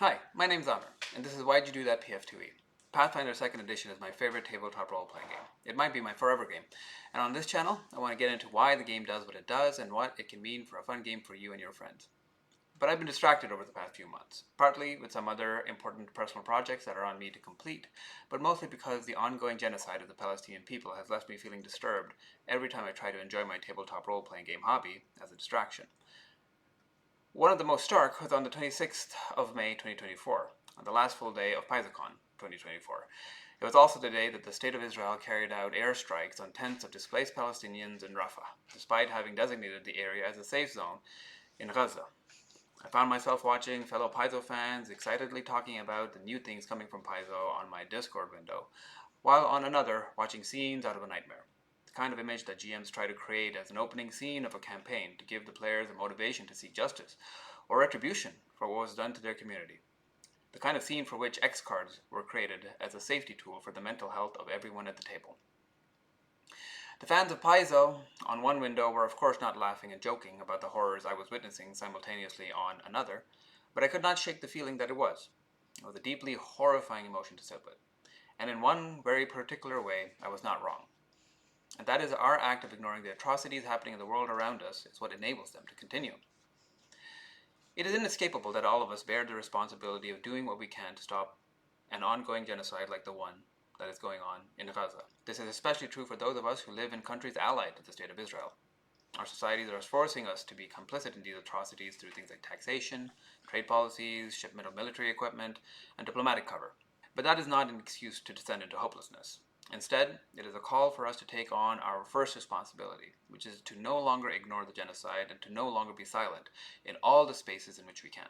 Hi, my name's Amr, and this is Why'd You Do That PF2E. Pathfinder 2nd Edition is my favorite tabletop role-playing game. It might be my forever game. And on this channel, I want to get into why the game does what it does and what it can mean for a fun game for you and your friends. But I've been distracted over the past few months, partly with some other important personal projects that are on me to complete, but mostly because the ongoing genocide of the Palestinian people has left me feeling disturbed every time I try to enjoy my tabletop role-playing game hobby as a distraction. One of the most stark was on the 26th of May 2024, on the last full day of PaizoCon 2024. It was also the day that the State of Israel carried out airstrikes on tents of displaced Palestinians in Rafah, despite having designated the area as a safe zone in Gaza. I found myself watching fellow Paizo fans excitedly talking about the new things coming from Paizo on my Discord window, while on another watching scenes out of a nightmare. The kind of image that GMs try to create as an opening scene of a campaign to give the players a motivation to seek justice or retribution for what was done to their community. The kind of scene for which X cards were created as a safety tool for the mental health of everyone at the table. The fans of Paizo on one window were of course not laughing and joking about the horrors I was witnessing simultaneously on another, but I could not shake the feeling that it was. It was a deeply horrifying emotion to sit with. And in one very particular way, I was not wrong. And that is our act of ignoring the atrocities happening in the world around us is what enables them to continue. It is inescapable that all of us bear the responsibility of doing what we can to stop an ongoing genocide like the one that is going on in Gaza. This is especially true for those of us who live in countries allied to the State of Israel. Our societies are forcing us to be complicit in these atrocities through things like taxation, trade policies, shipment of military equipment, and diplomatic cover. But that is not an excuse to descend into hopelessness. Instead, it is a call for us to take on our first responsibility, which is to no longer ignore the genocide and to no longer be silent in all the spaces in which we can.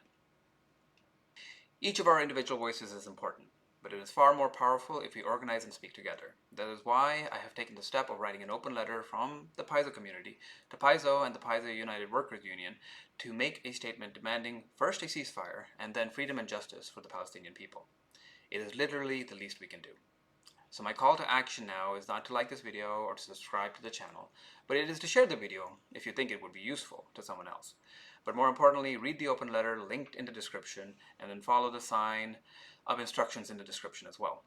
Each of our individual voices is important, but it is far more powerful if we organize and speak together. That is why I have taken the step of writing an open letter from the Paizo community to Paizo and the Paizo United Workers Union to make a statement demanding first a ceasefire and then freedom and justice for the Palestinian people. It is literally the least we can do. So my call to action now is not to like this video or to subscribe to the channel, but it is to share the video if you think it would be useful to someone else. But more importantly, read the open letter linked in the description and then follow the sign of instructions in the description as well.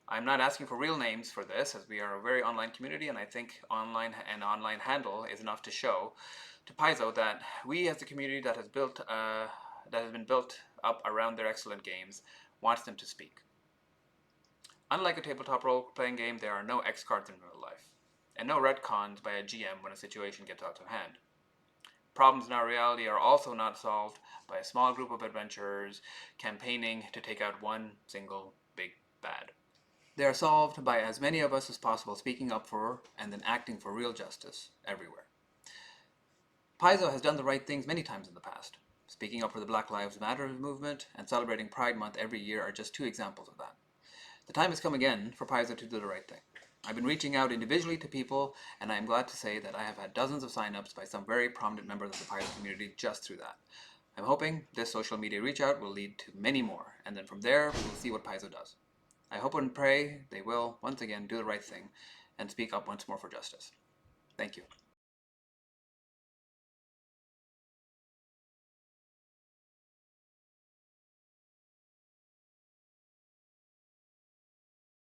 I'm not asking for real names for this, as we are a very online community, and I think online handle is enough to show to Paizo that we as the community that has been built up around their excellent games wants them to speak. Unlike a tabletop role-playing game, there are no X cards in real life, and no retcons by a GM when a situation gets out of hand. Problems in our reality are also not solved by a small group of adventurers campaigning to take out one single big bad. They are solved by as many of us as possible speaking up for and then acting for real justice everywhere. Paizo has done the right things many times in the past. Speaking up for the Black Lives Matter movement and celebrating Pride Month every year are just two examples of that. The time has come again for Paizo to do the right thing. I've been reaching out individually to people, and I am glad to say that I have had dozens of sign-ups by some very prominent members of the Paizo community just through that. I'm hoping this social media reach out will lead to many more, and then from there, we'll see what Paizo does. I hope and pray they will, once again, do the right thing and speak up once more for justice. Thank you.